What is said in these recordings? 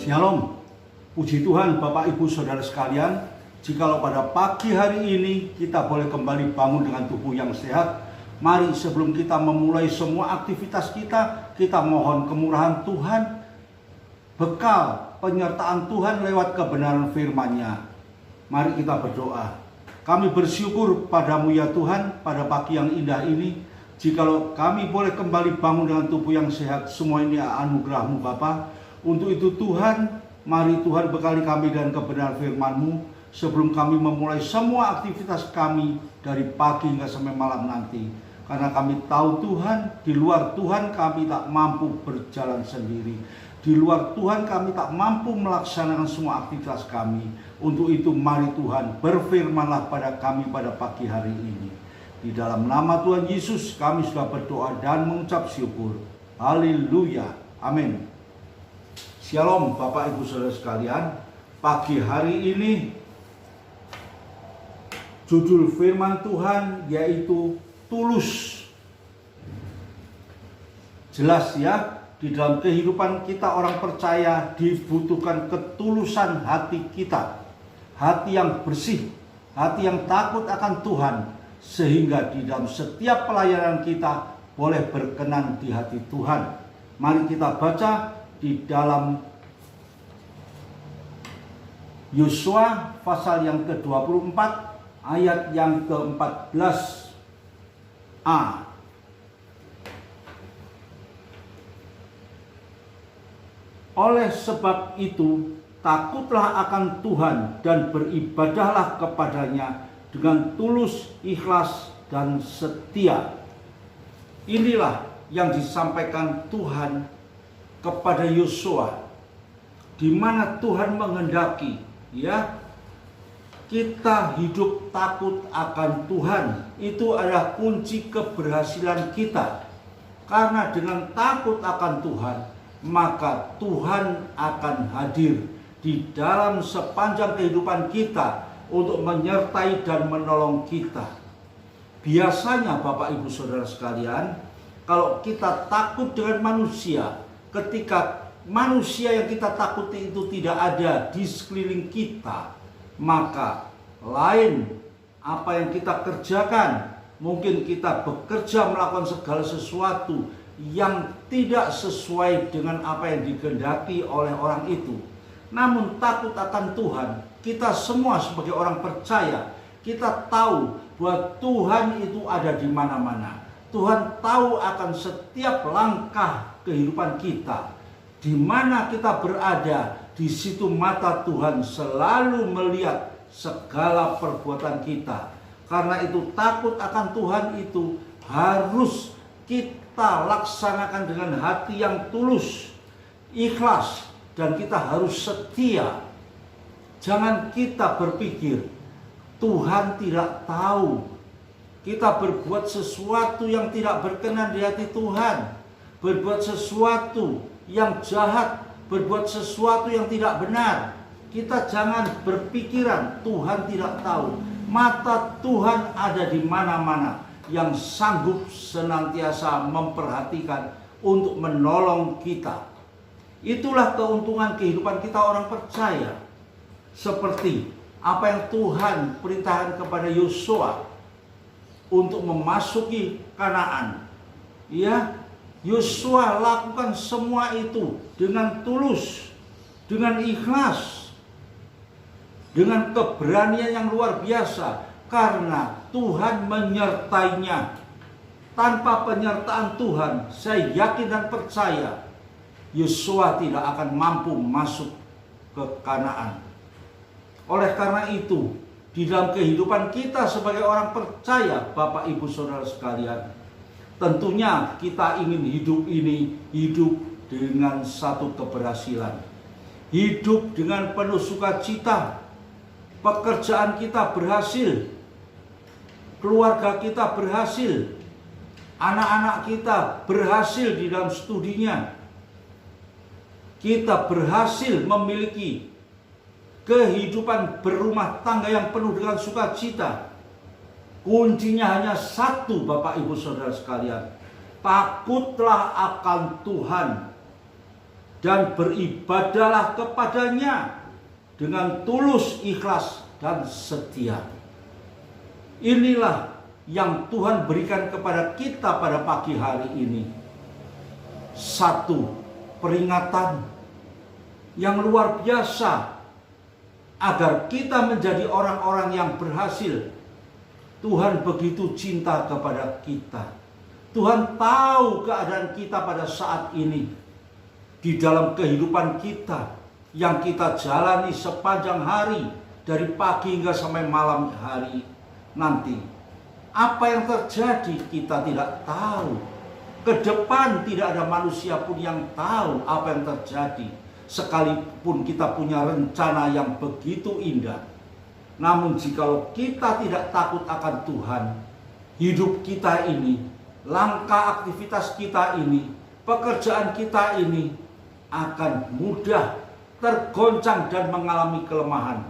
Shalom, puji Tuhan Bapak Ibu Saudara sekalian. Jikalau pada pagi hari ini kita boleh kembali bangun dengan tubuh yang sehat, mari sebelum kita memulai semua aktivitas kita mohon kemurahan Tuhan, bekal penyertaan Tuhan lewat kebenaran firman-Nya. Mari kita berdoa. Kami bersyukur padamu ya Tuhan pada pagi yang indah ini. Jikalau kami boleh kembali bangun dengan tubuh yang sehat, semua ini anugerah-Mu Bapa. Untuk itu Tuhan, mari Tuhan bekali kami dengan kebenaran firman-Mu sebelum kami memulai semua aktivitas kami dari pagi hingga sampai malam nanti. Karena kami tahu Tuhan, di luar Tuhan kami tak mampu berjalan sendiri. Di luar Tuhan kami tak mampu melaksanakan semua aktivitas kami. Untuk itu mari Tuhan berfirmanlah pada kami pada pagi hari ini. Di dalam nama Tuhan Yesus kami sudah berdoa dan mengucap syukur. Haleluya. Amin. Shalom Bapak Ibu Saudara sekalian. Pagi hari ini judul firman Tuhan yaitu tulus. Jelas ya, di dalam kehidupan kita orang percaya dibutuhkan ketulusan hati kita. Hati yang bersih, hati yang takut akan Tuhan, sehingga di dalam setiap pelayanan kita boleh berkenan di hati Tuhan. Mari kita baca di dalam Yosua pasal yang ke-24 ayat yang ke-14a. Oleh sebab itu takutlah akan Tuhan dan beribadahlah kepadanya dengan tulus, ikhlas, dan setia. Inilah yang disampaikan Tuhan kepada Yosua, di mana Tuhan menghendaki ya kita hidup takut akan Tuhan. Itu adalah kunci keberhasilan kita. Karena dengan takut akan Tuhan, maka Tuhan akan hadir di dalam sepanjang kehidupan kita untuk menyertai dan menolong kita. Biasanya Bapak Ibu Saudara sekalian, kalau kita takut dengan manusia, ketika manusia yang kita takuti itu tidak ada di sekeliling kita, maka lain apa yang kita kerjakan, mungkin kita bekerja melakukan segala sesuatu yang tidak sesuai dengan apa yang dikehendaki oleh orang itu. Namun takut akan Tuhan, kita semua sebagai orang percaya, kita tahu bahwa Tuhan itu ada di mana-mana. Tuhan tahu akan setiap langkah kehidupan kita. Di mana kita berada, di situ mata Tuhan selalu melihat segala perbuatan kita. Karena itu takut akan Tuhan itu harus kita laksanakan dengan hati yang tulus, ikhlas, dan kita harus setia. Jangan kita berpikir Tuhan tidak tahu. Kita berbuat sesuatu yang tidak berkenan di hati Tuhan, berbuat sesuatu yang jahat, berbuat sesuatu yang tidak benar. Kita jangan berpikiran Tuhan tidak tahu. Mata Tuhan ada di mana-mana, yang sanggup senantiasa memperhatikan untuk menolong kita. Itulah keuntungan kehidupan kita orang percaya. Seperti apa yang Tuhan perintahkan kepada Yosua untuk memasuki Kanaan. Ya, Yosua lakukan semua itu dengan tulus, dengan ikhlas, dengan keberanian yang luar biasa, karena Tuhan menyertainya. Tanpa penyertaan Tuhan, saya yakin dan percaya Yosua tidak akan mampu masuk ke Kanaan. Oleh karena itu, di dalam kehidupan kita sebagai orang percaya, Bapak Ibu Saudara sekalian, tentunya kita ingin hidup ini hidup dengan satu keberhasilan. Hidup dengan penuh sukacita. Pekerjaan kita berhasil. Keluarga kita berhasil. Anak-anak kita berhasil di dalam studinya. Kita berhasil memiliki kehidupan berumah tangga yang penuh dengan sukacita. Kuncinya hanya satu, Bapak Ibu Saudara sekalian. Takutlah akan Tuhan. dan beribadahlah kepadanya dengan tulus, ikhlas, dan setia. Inilah yang Tuhan berikan kepada kita pada pagi hari ini. Satu peringatan yang luar biasa agar kita menjadi orang-orang yang berhasil. Tuhan begitu cinta kepada kita. Tuhan tahu keadaan kita pada saat ini. Di dalam kehidupan kita yang kita jalani sepanjang hari, dari pagi hingga sampai malam hari nanti. Apa yang terjadi kita tidak tahu. Ke depan tidak ada manusia pun yang tahu apa yang terjadi. Sekalipun kita punya rencana yang begitu indah. Namun jikalau kita tidak takut akan Tuhan, hidup kita ini, langkah aktivitas kita ini, pekerjaan kita ini akan mudah tergoncang dan mengalami kelemahan.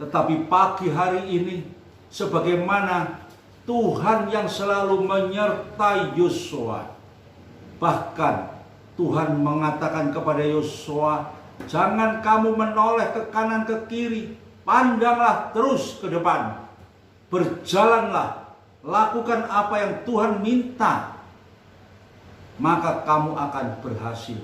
Tetapi pagi hari ini, sebagaimana Tuhan yang selalu menyertai Yosua, bahkan Tuhan mengatakan kepada Yosua, jangan kamu menoleh ke kanan ke kiri, pandanglah terus ke depan, berjalanlah, lakukan apa yang Tuhan minta, maka kamu akan berhasil.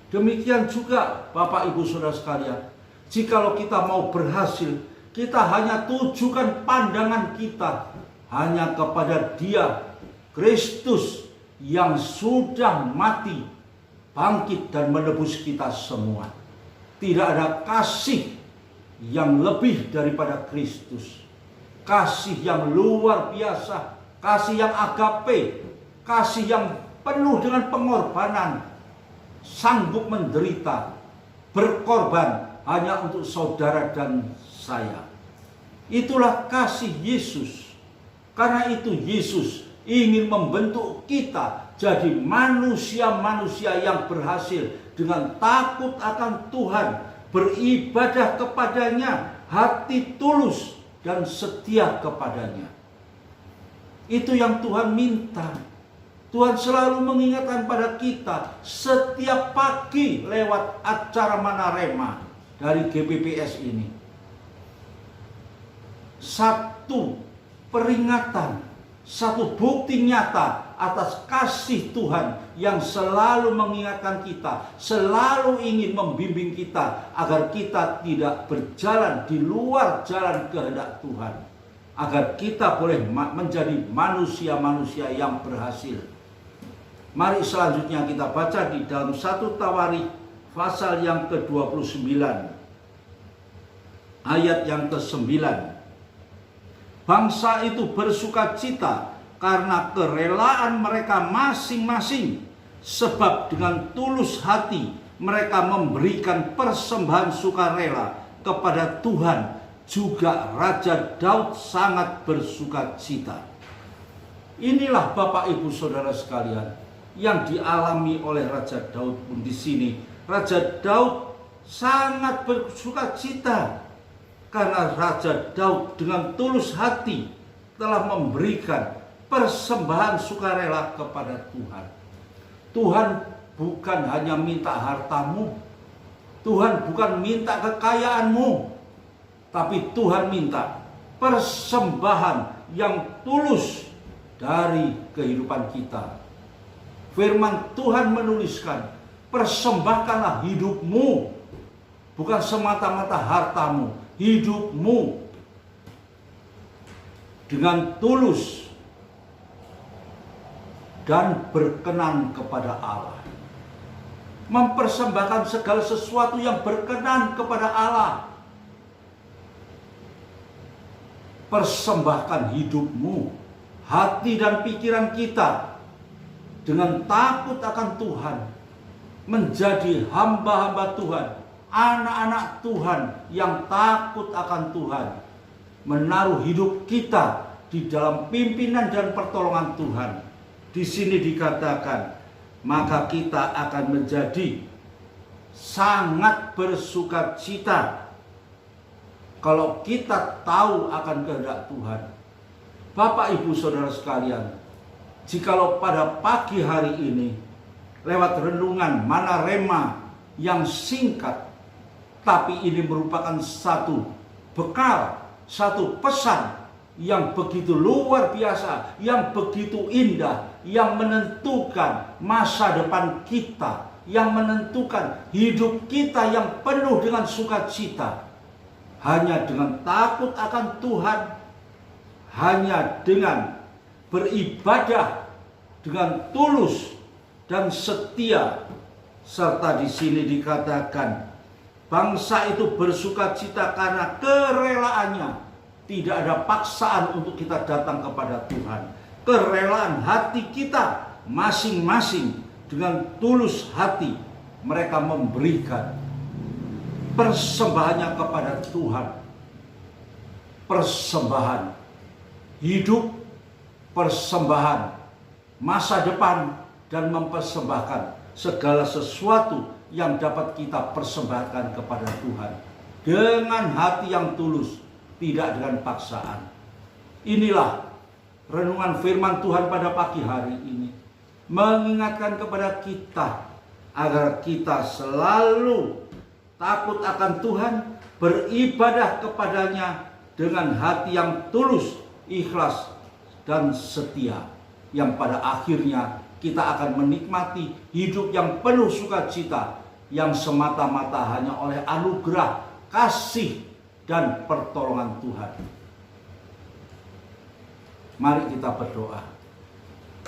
Demikian juga Bapak Ibu Saudara sekalian, jikalau kita mau berhasil, kita hanya tujukan pandangan kita hanya kepada Dia, Kristus yang sudah mati, bangkit dan menebus kita semua. Tidak ada kasih yang lebih daripada Kristus. Kasih yang luar biasa, kasih yang agape, kasih yang penuh dengan pengorbanan, sanggup menderita, berkorban hanya untuk saudara dan saya. Itulah kasih Yesus. Karena itu Yesus ingin membentuk kita jadi manusia-manusia yang berhasil dengan takut akan Tuhan, beribadah kepadanya, hati tulus dan setia kepadanya. Itu yang Tuhan minta. Tuhan selalu mengingatkan pada kita setiap pagi lewat acara Manarema dari GPPS ini. Satu peringatan, satu bukti nyata atas kasih Tuhan yang selalu mengingatkan kita, selalu ingin membimbing kita agar kita tidak berjalan di luar jalan kehendak Tuhan, agar kita boleh menjadi manusia-manusia yang berhasil. Mari selanjutnya kita baca di dalam 1 Tawarikh pasal yang ke-29 ayat yang ke-9. Bangsa itu bersukacita karena kerelaan mereka masing-masing, sebab dengan tulus hati mereka memberikan persembahan sukarela kepada Tuhan. Juga Raja Daud sangat bersukacita. Inilah Bapak Ibu Saudara sekalian yang dialami oleh Raja Daud pun di sini. Raja Daud sangat bersukacita karena Raja Daud dengan tulus hati telah memberikan persembahan sukarela kepada Tuhan. Tuhan bukan hanya minta hartamu, Tuhan bukan minta kekayaanmu, tapi Tuhan minta persembahan yang tulus dari kehidupan kita. Firman Tuhan menuliskan, persembahkanlah hidupmu, bukan semata-mata hartamu, hidupmu dengan tulus dan berkenan kepada Allah. Mempersembahkan segala sesuatu yang berkenan kepada Allah. Persembahkan hidupmu, hati dan pikiran kita dengan takut akan Tuhan, menjadi hamba-hamba Tuhan, anak-anak Tuhan yang takut akan Tuhan, menaruh hidup kita di dalam pimpinan dan pertolongan Tuhan. Di sini dikatakan, maka kita akan menjadi sangat bersukacita kalau kita tahu akan kehendak Tuhan. Bapak Ibu Saudara sekalian, jikalau pada pagi hari ini lewat renungan mana rema yang singkat, tapi ini merupakan satu bekal, satu pesan yang begitu luar biasa, yang begitu indah, yang menentukan masa depan kita, yang menentukan hidup kita yang penuh dengan sukacita. Hanya dengan takut akan Tuhan, hanya dengan beribadah dengan tulus dan setia, serta di sini dikatakan bangsa itu bersukacita karena kerelaannya. Tidak ada paksaan untuk kita datang kepada Tuhan. Kerelaan hati kita masing-masing dengan tulus hati mereka memberikan persembahannya kepada Tuhan. Persembahan hidup, persembahan masa depan, dan mempersembahkan segala sesuatu yang dapat kita persembahkan kepada Tuhan dengan hati yang tulus, tidak dengan paksaan. Inilah renungan firman Tuhan pada pagi hari ini, mengingatkan kepada kita agar kita selalu takut akan Tuhan, beribadah kepadanya dengan hati yang tulus, ikhlas, dan setia, yang pada akhirnya kita akan menikmati hidup yang penuh sukacita, yang semata-mata hanya oleh anugerah, kasih, dan pertolongan Tuhan. Mari kita berdoa.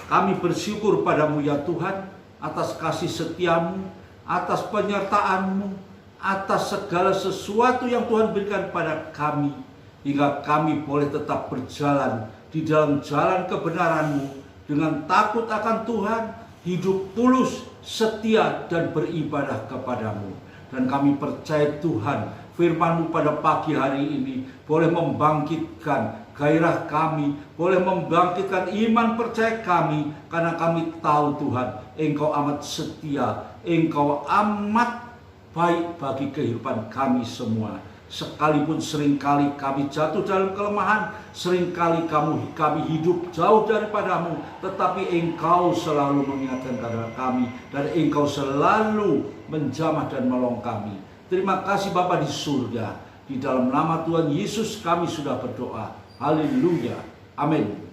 Kami bersyukur padamu ya Tuhan, atas kasih setiamu, atas penyertaanmu, atas segala sesuatu yang Tuhan berikan pada kami, hingga kami boleh tetap berjalan di dalam jalan kebenaran-Mu dengan takut akan Tuhan, hidup tulus, setia, dan beribadah kepadamu. Dan kami percaya Tuhan, firman-Mu pada pagi hari ini boleh membangkitkan gairah kami, boleh membangkitkan iman percaya kami, karena kami tahu Tuhan, Engkau amat setia, Engkau amat baik bagi kehidupan kami semua. Sekalipun seringkali kami jatuh dalam kelemahan, seringkali kami hidup jauh daripadamu, tetapi Engkau selalu mengingatkan kepada kami, dan Engkau selalu menjamah dan menolong kami. Terima kasih Bapa di surga. Di dalam nama Tuhan Yesus kami sudah berdoa. Haleluya. Amin.